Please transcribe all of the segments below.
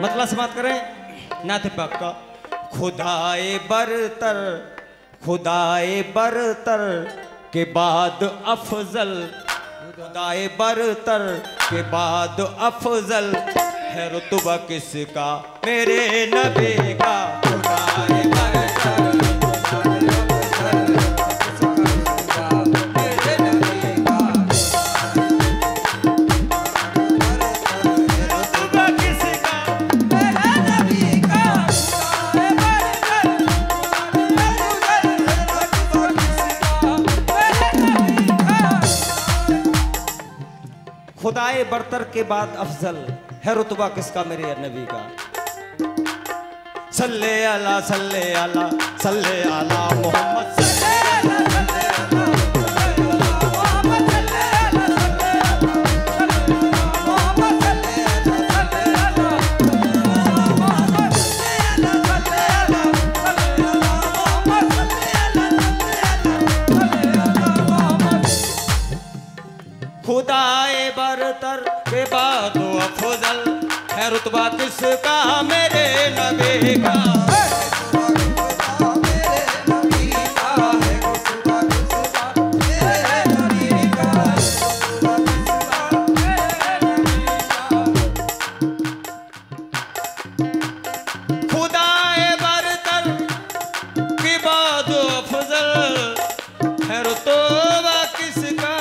मतलब समाप्त करें नाथ पाक का। खुदाए बरतर के बाद अफजल, खुदाए बरतर के बाद अफजल है रुतबा किसका मेरे नबी का। खुदाए बरतर खुदाए बरतर के बाद अफजल है रुतबा किसका मेरे नबी का। सल्ले अला सल्ले अला सल्ले अला मोहम्मद खुदाए बरतर के बाद अफजल है रुतबा किसका मेरे नबी का। खुदाए बरतर के बाद अफजल है रुतबा किसका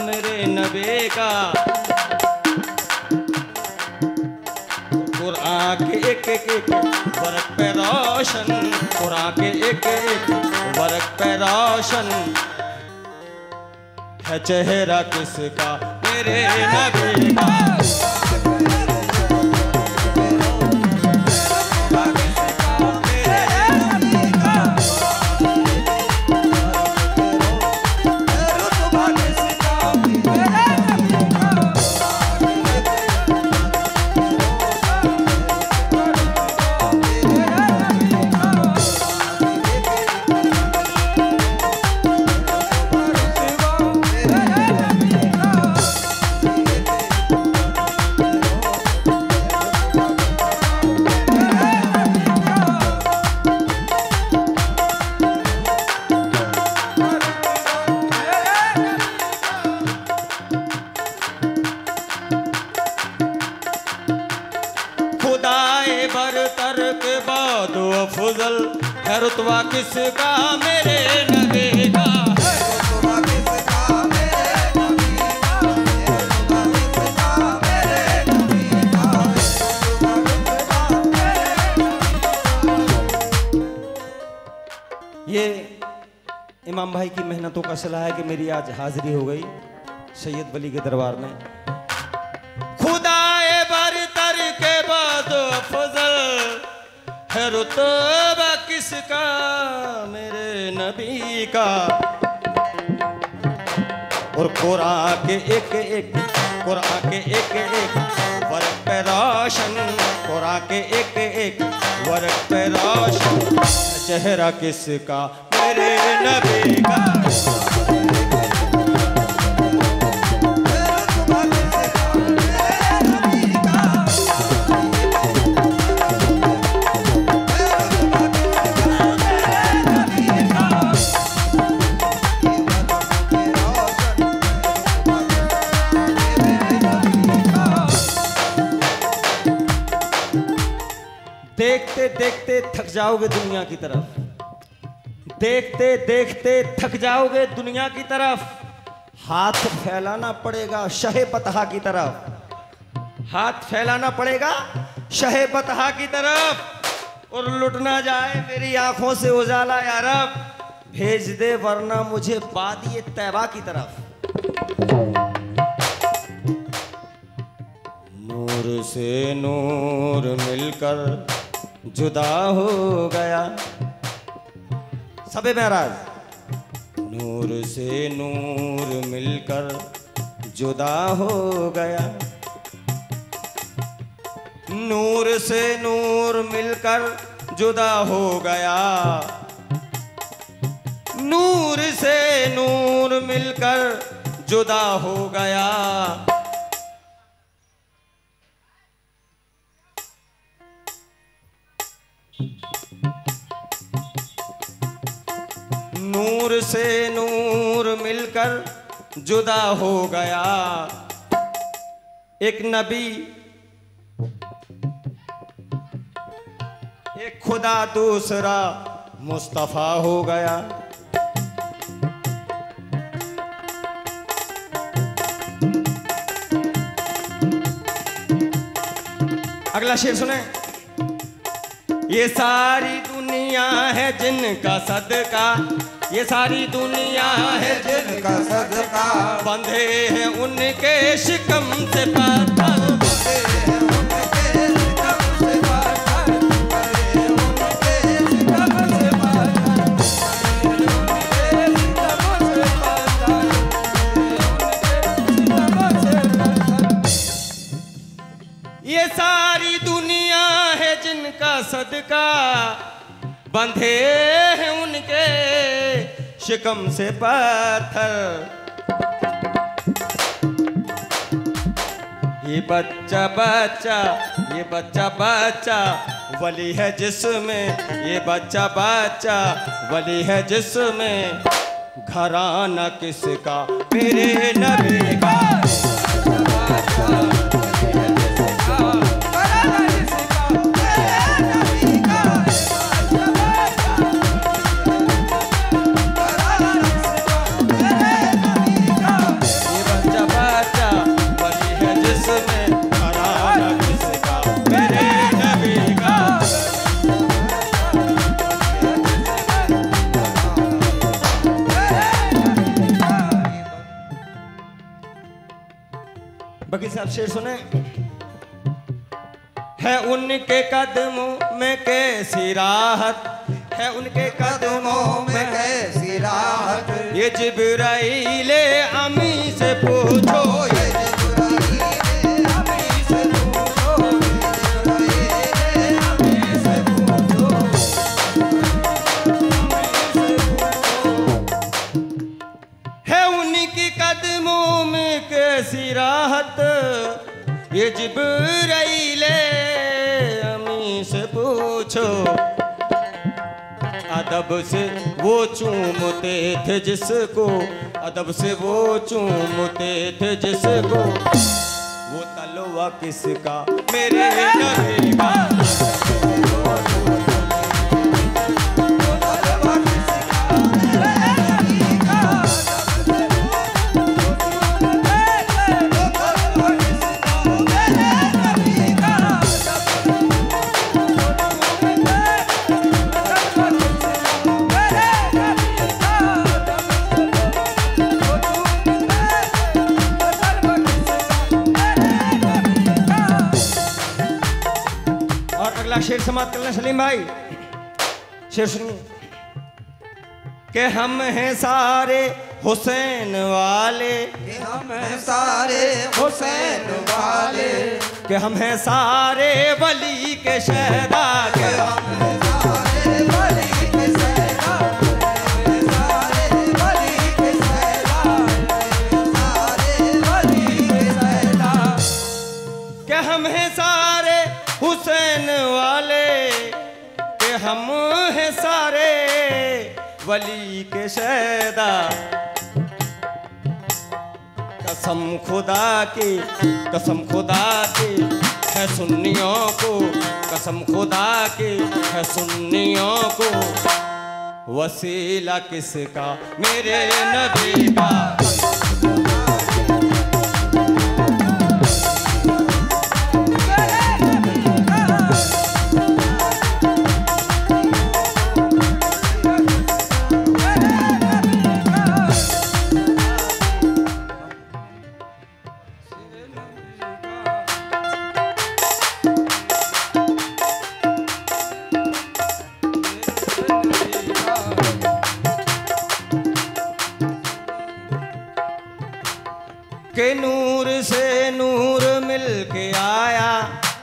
मेरे नबी का। कुरान के एक वर्क पे रोशन, कुरान के एक वर्क पे रोशन है चेहरा किसका मेरे नबी का। खुदाए बरतर के बाद अफजल है रुतबा किसका मेरे नबी का। ये इमाम भाई की मेहनतों का सिला है कि मेरी आज हाजिरी हो गई सैयद वली के दरबार में। खुदाए बरतर के बाद अफजल है रुतबा किसका मेरे नबी का। और कुरान के एक वर्क पे रोशन, कुरान के एक वर्क पे रोशन चेहरा किसका मेरे नबी का। देखते देखते थक जाओगे दुनिया की तरफ, देखते देखते थक जाओगे दुनिया की तरफ। हाथ फैलाना पड़ेगा शहे बतहा की तरफ, हाथ फैलाना पड़ेगा शहे बतहा की तरफ। और लुट ना जाए मेरी आंखों से उजाला या रब, भेज दे वरना मुझे वादी तैबा की तरफ। नूर से नूर मिलकर जुदा हो गया, सबे महराज। नूर से नूर मिलकर जुदा हो गया, नूर से नूर मिलकर जुदा हो गया, नूर से नूर मिलकर जुदा हो गया। नूर से नूर मिलकर जुदा हो गया। एक नबी एक खुदा दूसरा मुस्तफा हो गया। अगला शेर सुने। ये सारी दुनिया है जिनका सदका, ये सारी दुनिया है जिनका सदका, बंधे हैं उनके शिकम से पत्थर, ये सारी दुनिया है जिनका सदका, बंधे हैं उनके शिकम से पत्थर। ये बच्चा बच्चा, ये बच्चा बच्चा वली है जिसमें, ये बच्चा बच्चा वली है जिसमें, घराना किसका मेरे नबी का। वकील साहब शेर सुने। है उनके कदमों में कैसी राहत, है उनके कदमों में कैसी राहत, ये जिब्राइले अमी से पूछो, ये जिब्राइले अमी से पूछो, जिब्राइले अमी से पूछो, है उनके कदमों में कैसी राहत, ये जिब्राइले अमी से पूछो। अदब से वो चूमते थे जिसको, अदब से वो चूमते थे जिसको, वो तलवा किसका मेरे नबी का। शेर समाप्त करना सलीम भाई, शेर सुनिए। कि हम हैं सारे हुसैन वाले, कि हम हैं सारे हुसैन वाले, कि हम हैं सारे वली के शहदा, के हम हैं सारे वली के शहदा, सारे वली के शहदा, सारे वली के शहदा, कि हम हैं सारे हुसैन वाले, कि हम हैं सारे वली के शहदा। कसम खुदा की, कसम खुदा की है सुन्नियों को, कसम खुदा की है सुन्नियों को, वसीला किसका मेरे नबी का। के नूर से नूर मिल के आया,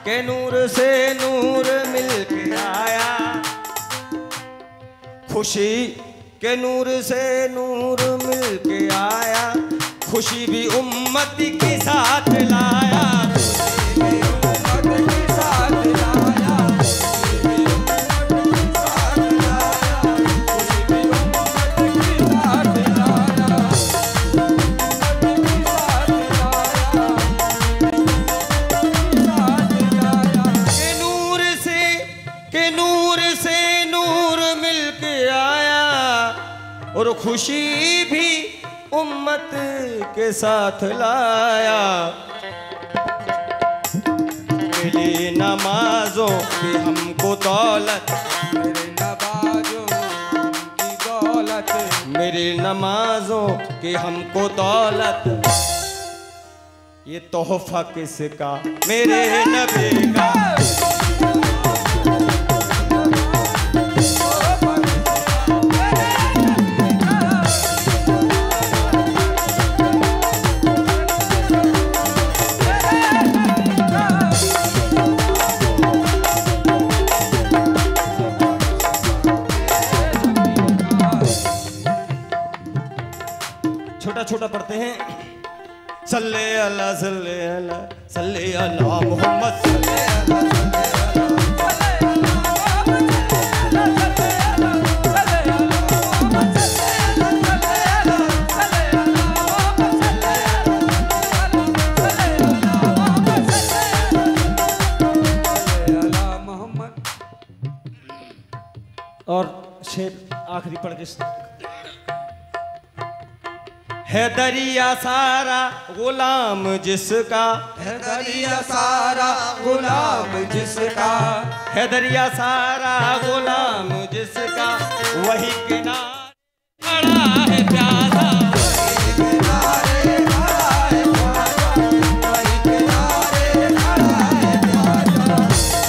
के नूर से नूर मिल के आया, खुशी के नूर से नूर मिल के आया, खुशी भी उम्मत के साथ लाया, खुशी भी उम्मत के साथ लाया, खुशी भी उम्मत और खुशी भी उम्मत के साथ लाया। मिली नमाजों की हमको दौलत, मेरे नवाजों की दौलत, मेरी नमाजों की हमको दौलत। ये तोहफा किसका? मेरे नबी का। छोटा छोटा पढ़ते हैं। सल्ले अला सल्ले अला सल्ले अला मोहम्मद सल्ले अला और शेर आखिरी पढ़ के है दरिया सारा गुलाम जिसका, है दरिया सारा गुलाम जिसका, है दरिया सारा गुलाम जिसका, वही किनारे खड़ा है प्यासा, किनारे खड़ा है प्यासा, वही किनारे खड़ा है प्यासा,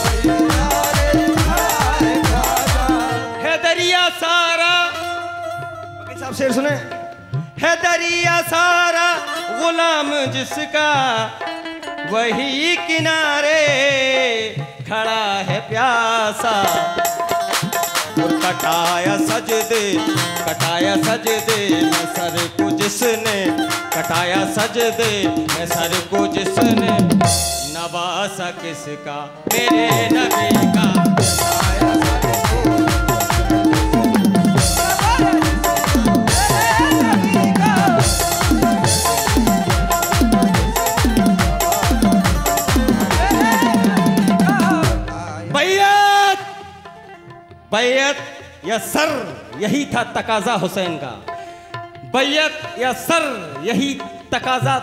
वही किनारे खड़ा है प्यासा। है दरिया सारा, वकील साहब शेर सुने। है दरिया सारा गुलाम जिसका, वही किनारे खड़ा है प्यासा। और कटाया सजदे मैं सर को जिसने, कटाया सजदे मैं सर को जिसने, नवासा किसका? मेरे नबी का। बैयत या सर, यही था तकाजा हुसैन का। बैयत या सर, यही तकाजा,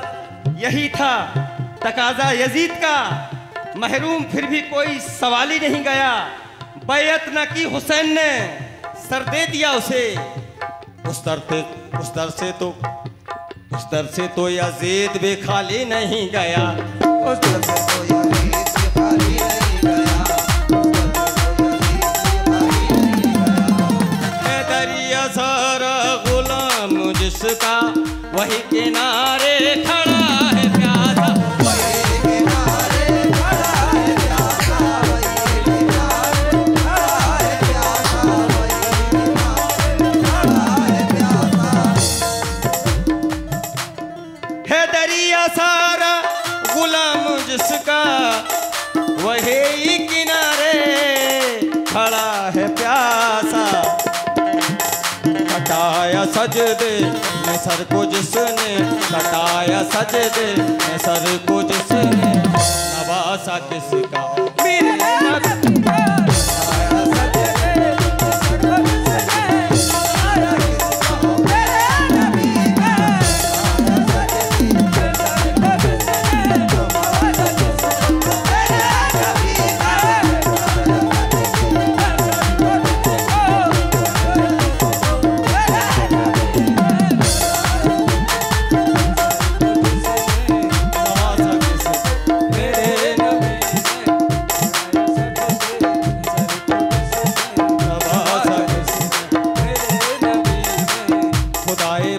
यही था तकाजा यजीद का। महरूम फिर भी कोई सवाल ही नहीं गया। बैयत न की हुसैन ने, सर दे दिया उसे। उस दर से तो यजीद भी खाली नहीं गया। उस दर से तो यजीद भी खाली नहीं गया। सारा गुलाम जिसका, वही किनारे खड़ा है प्यासा, वही किनारे खड़ा है प्यासा, वही किनारे खड़ा है प्यासा, वही किनारे खड़ा है प्यासा। है दरिया सारा गुलाम जिसका, वही किनारे खड़ा है प्यासा। कटाया सजदे मैं सर को जिसने, कटाया सजदे मैं सर को जिसने, नवासा किसका? मेरे नबी।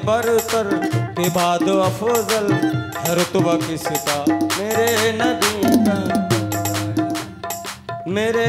बरतर के बाद अफजल है रुतबा किसका? मेरे नबी का। मेरे